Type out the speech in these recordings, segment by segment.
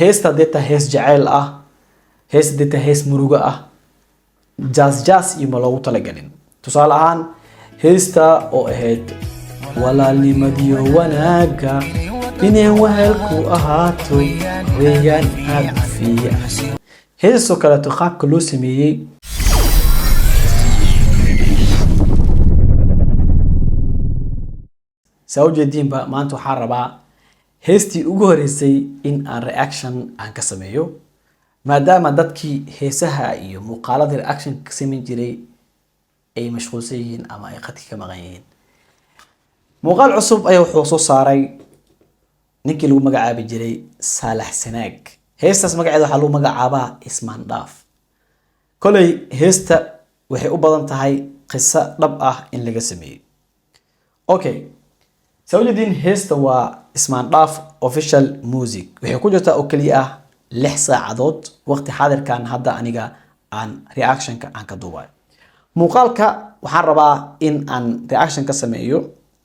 heesta deta hees jacayl ah, hees deta hees murugo ah, jazz iyo ma loogu talagalin. Tusaale ahaan heesta oo ahayd walaalnimadiyo wanaaga inaan wahalku ahaato weeyaan aad fiican. heesoo kaleeto qaabka loo sameeyey sawjeedin ba maanta waxaan rabaa heestii ugu horeysay in aan reaction aan ka sameeyo, maadaama dadkii heesaha iyo muuqaalada reaction ka sameyn jiray ay mashquulsan yihiin ama ay qadki ka maqan yihiin. muuqaal cusub ayaa wuxuu soo saaray ninkii lagu magacaabi jiray Saalax Sanaag. heestaas magaceeda waxaa lagu magacaabaa Ismaan Dhaaf. kolay heesta waxay u badan tahay qiso dhab ah in laga sameeyo. okay, sawjeedin heesta waa Ismaan Dhaaf official music. waxay ku jirtaa oo kaliya ah 6 saacadood waqti xaadirkan hadda aniga aan reaction-ka aan ka duubay. muuqaalka waxaan rabaa in aan reaction ka sameeyo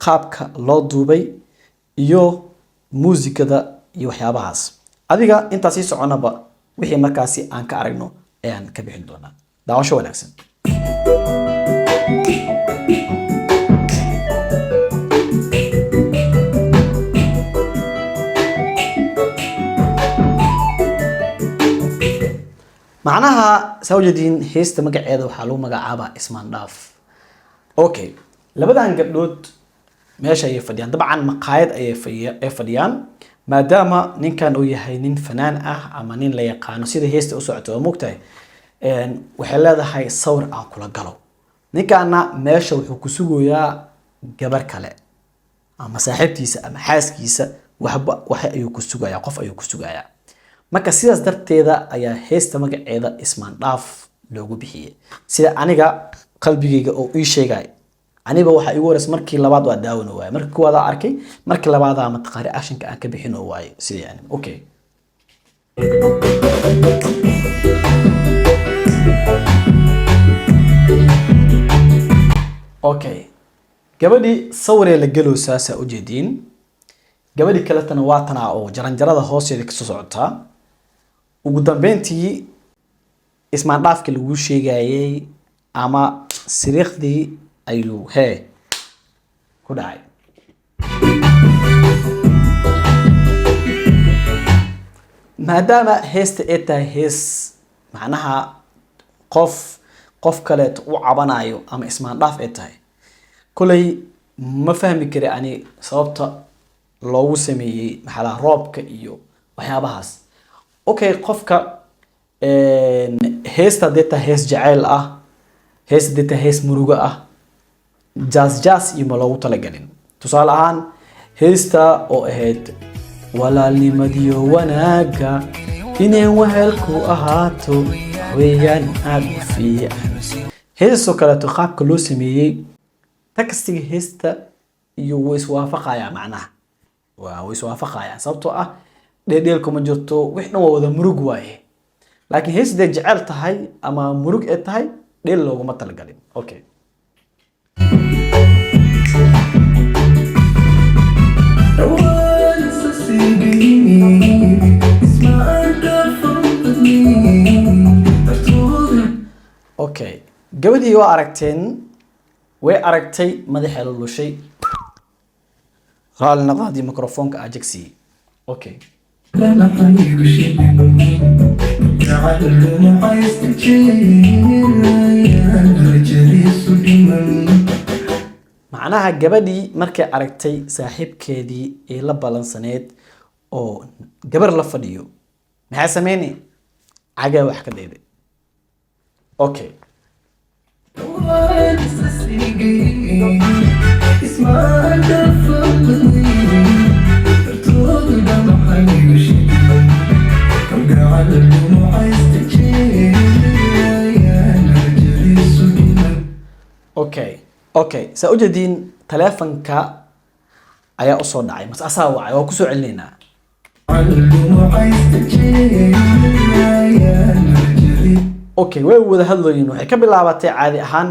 qaabka loo duubay iyo muusikada iyo waxyaabahaas. adiga intaas sii soconaba wixii markaasi aan ka aragno ayaan ka bixin doonaa. daawasho wanaagsan. macnaha sawjeedin heesta magaceeda waxaa lagu magacaabaa Ismaan Dhaaf. okay, labadan gabdhood meesha ay fadhiyaan dabcan maqaayad ay fadhiyaan, maadaama ninkan uu yahay nin fanaan ah ama nin la yaqaano sida heesta u socoto oo mugtahay waxay leedahay sawir aan kula galo. ninkaana meesha wuxuu ku sugayaa gabar kale ama saaxiibtiisa ama xaaskiisa, waxa ayuu ku sugayaa, qof ayuu ku sugayaa. marka sidaas darteeda ayaa heesta magaceeda Ismaan Dhaaf loogu bixiyay. sida aniga qalbigayga oo ii sheegay, aniba waxa igu horeys markii labaad waa daawan waay, markii koowaad aan arkay, markii labaad aan mataqaari actionka aan ka bixin waay sida yani. okay, okay, gabadhi sawiree la galo saasa u jeedin. gabadhi kale tan waa tan oo jaranjarada hoosteeda ka soo socota. ugu dambeyntii Ismaan Dhaafka lagu sheegayay ama siriiqdii ayuu ku dhacay. maadaama heesta ay tahay hees macnaha qof kale u cabanayo ama Ismaan Dhaaf ay tahay, kulay ma fahmi kari ani sababta loogu sameeyay maxaa la roobka iyo waxyaabahaas. okay, qofka heesta deta hees jacayl ah, heesta deta hees murugo ah, jazz iyo ma loogu talagalin. tusaale ahaan heesta oo ahayd walaalnimadiyo wanaaga inaan wahalku ahaato weeyaan aad fiican. heesoo kaleeto qaabka loo sameeyey textiga heesta iyo way iswaafaqayaan, macnaha way iswaafaqayaan sababtoo ah dheedheelku ma jirto, wixna waa wada murug waaye. laakiin heesta jacayl tahay ama murug ay tahay dheel looguma talagalin. okay, okay, gabadhii waa aragteen, way aragtay madaxa la lushay, raali naqaadii microphone-ka ajagsi. okay, macnaha gabadhii markay aragtay saaxiibkeedii ee la balansaneed oo gabar la fadhiyo maxay sameeyeen? cagaa wax ka dheeday. okay, okay, okay, saa u jeedin taleefanka ayaa u soo dhacay, mas asaa wacay, waa ku soo celinaynaa. okay, way wada hadlooyin, waxay ka bilaabatay caadi ahaan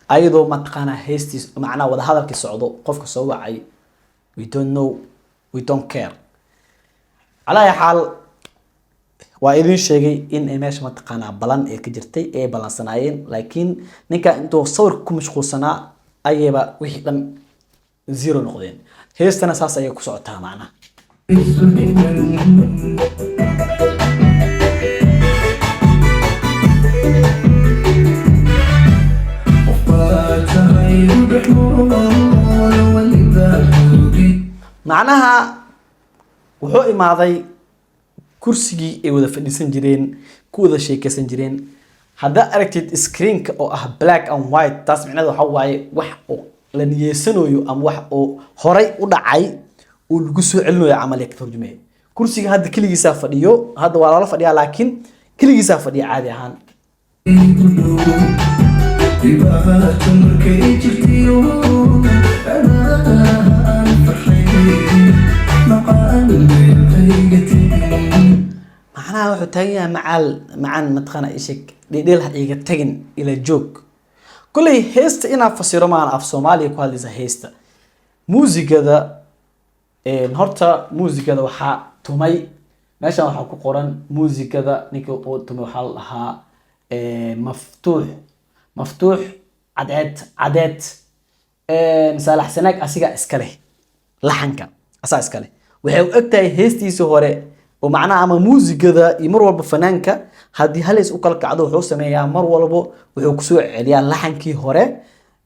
ayadoo mataqaana heestiis macnaha wada hadalkii socdo, qofka soo wacay we don't know, we don't care. calaa xaal waa idin sheegay in ay meesha mataqaanaa balan ee ka jirtay ee balansanaayeen laakiin ninka intuu sawirka ku mashquulsanaa ayayba wixii dhan zero noqdeen heestana saas ayay ku socotaa macnaha macnaha wuxuu imaaday kursigii ay wada fadhiisan jireen ku wada sheekaysan jireen haddaa aragtid screenka oo ah black and white taas micnaheedu waxa waaye wax oo la niyeysanayo ama wax oo horay u dhacay oo lagu soo celinayo camal ka turjumay kursiga hadda kaligiisa fadhiyo hadda waa la fadhiyaa laakiin kaligiisa fadhiya caadi ahaan macnaha wuxuu taagan yahay macaan mataqaana ishig dhedheel ha iga tagin ila joog kulay heesta inaa fasiro maan af Soomaaliya ku hadlaysa heesta muusigada horta muusigada waxaa tumay meeshan waxaa ku qoran muusigada ninka oo tumay waxaa la dhahaa maftuux cadeed Saalax Sanaag asiga iska leh laxanka asaa iska leh waxay u egtahay heestiisa hore oo macnaha ama muusigada iyo mar walba fanaanka haddii haleys u kala kacdo wuxuu sameeyaa mar walba wuxuu ku soo celiyaa laxankii hore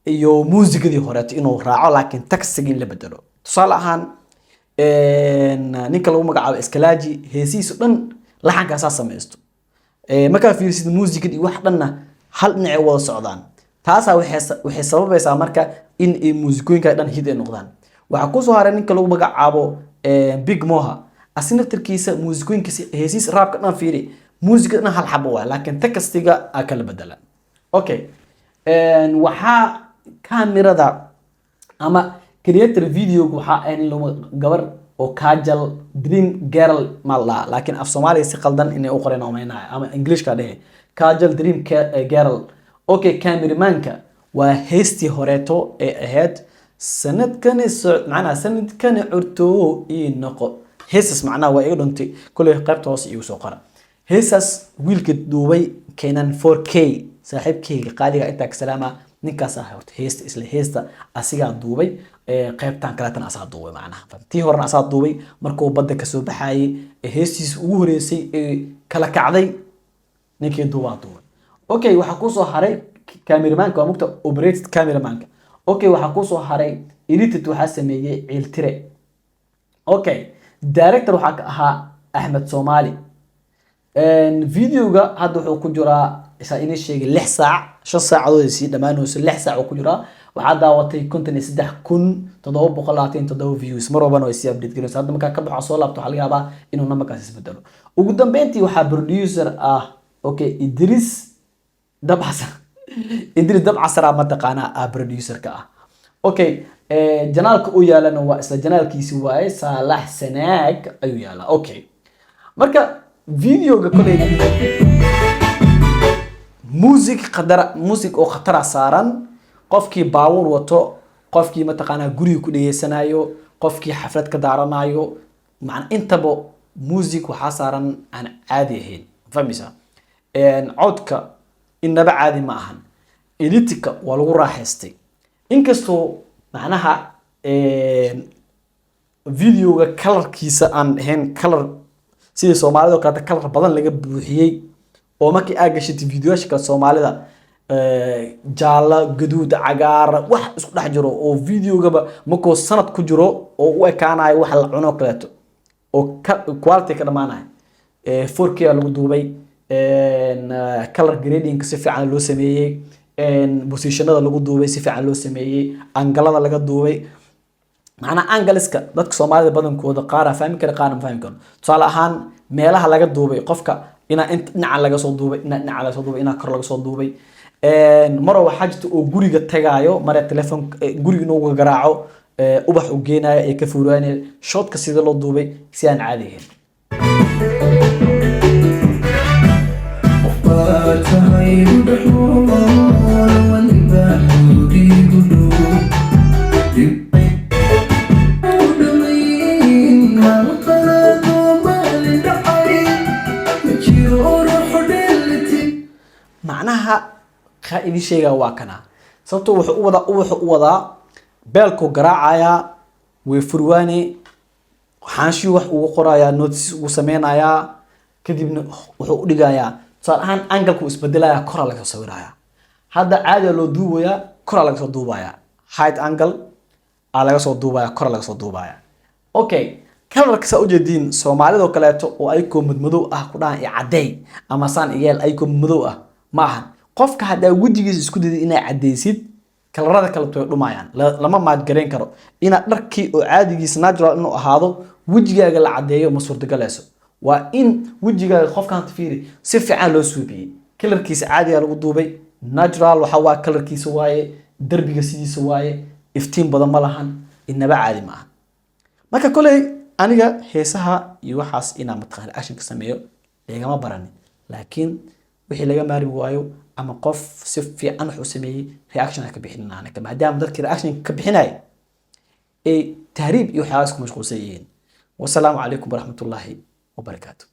iyo muusigadii hore inuu raaco laakiin taksiga in la bedelo tusaale ahaan ninka lagu magacaabo Iskalaaji heesiisu dhan laxankaas sameeysto marka fiirsid muusigada iyo wax dhanna hal dhinac wada socdaan taas waxay sababaysaa marka in ay muusikooyinka dhan hid ay noqdaan waxa ku soo haray ninka lagu magacaabo Big Moha asina tirkiisa muusikooyinkiisa heesiis raabka dhan fiiri muusikada dhan hal xabo waa laakiin taksiga kala bedela okay waxa kaamirada ama creator video waxa ay gabar oo Kajal Dream Girl mala laakiin af Soomaaliya si qaldan inay u qoreen omeynaa ama English ka dhahay Kajal Dream Girl okay cameramanka waa heestii horeeto ee ahayd sanadkan curto ii noqo heesas macnaha waa iga dhuntay kulay qaybta hoos igu soo qora heesas wiilka duubay Canon 4K saaxiibkayga qaaliga inta ka salaama ninkaas ah horta heesta isla heesta asiga duubay qaybtan kale tan asaa duubay macnaha tii horena asaa duubay markuu badda ka soo baxayay heestiis ugu horeysay ee kala kacday ninkii duubaa duubay okay waxa ku soo haray cameramanka waa mugta operated cameramanka okay waxa ku soo haray edited waxa sameeyay Ciiltire okay director waxa ka ahaa Ahmed Somali videoga hadda wuxuu ku jiraa isa inay sheegay 6 saac 5 saacadood si dhamaanayso 6 saac ku jiraa waxa daawatay 53,727 views marwabana way si update galayso hadda marka ka baxo soo laabto waxa laga yaabaa inuu numberkaas isbedelo ugu dambeyntii waxa producer ah okay Idris Dabcasar ma taqaana producer ka ah okay janaalka uu yaalana waa isla janaalkiisi waaye Saalax Sanaag ayuu yaala okay marka videoga kulay music oo khatar saaran qofkii baawur wato qofkii ma taqaana guriga ku dhageysanayo qofkii xaflad ka daaranayo macna intaba music waxa saaran aan caadi ahayn famisa codka inaba caadi ma ahan editka waa lagu raaxaystay inkastoo macnaha videoga colorkiisa aan ahayn color sida Soomaalida ka color badan laga buuxiyay oo markii aad gashay videoyashka Soomaalida jaala gaduud cagaar wax isku dhex jiro oo videogaba markoo sanad ku jiro oo u ekaanayo wax la cuno kaleeto oo quality ka dhamaanayo 4K lagu duubay color grading si fiican loo sameeyay positionada lagu duubay si fiican loo sameeyay angalada laga duubay macna angaliska dadka Soomaalida badankooda qaar fahmi kara qaar ma fahmi karo tusaale ahaan meelaha laga duubay qofka ina dhinaca laga soo duubay dhinaca laga soo duubay ina kor laga soo duubay maro waxa jirta oo guriga tagaayo mara telefoon guriga inuu garaaco ubax u geenayo ee ka fuuraanay shotka sida loo duubay si aan caadi ahayn معناها خائن شيء واكنا صوته وحوضا بالكو قراعايا وفرواني حانشي وقرايا نوتس وسمينايا كدبنا وحو دغايا صراحه انجلكو اسبدلايا كورا لغا سويرايا هذا عادي لو دوبايا كورا لغا سو دوبايا هايت انجل لغا سو دوبايا كورا لغا سو دوبايا اوكي كلرka sa u jeedin Soomaalida kaleeto oo ay ko madmadow ah ku dhaan caday ama saan iyeel ay ko madow ah maahan qofka hadaa wajigiisa isku diiday inay cadeysid kalarada kala tooy dhumayaan lama maad gareyn karo ina dharkii oo caadigiisa natural inuu ahaado wajigaaga la cadeeyo ma suurtagaleyso waa in wajigaaga qofkan fiiri si fiican loo suubiyay kalarkiisa caadiga lagu duubay natural waxa waa kalarkiisa waaye darbiga sidiisa waaye iftiin badan ma lahan inaba caadi ma aha marka kulay aniga heesaha iyo waxaas ina matqaan action ka sameeyo leegama barani laakiin wixii laga maari waayo ama qof si fiican wax u sameeyay reaction ka bixinayna kama maadaama dadkii reaction ka bixinay ee tahriib iyo waxaas ku mashquulsan yihiin wassalaamu calaykum waraxmatullaahi wabarakaatuh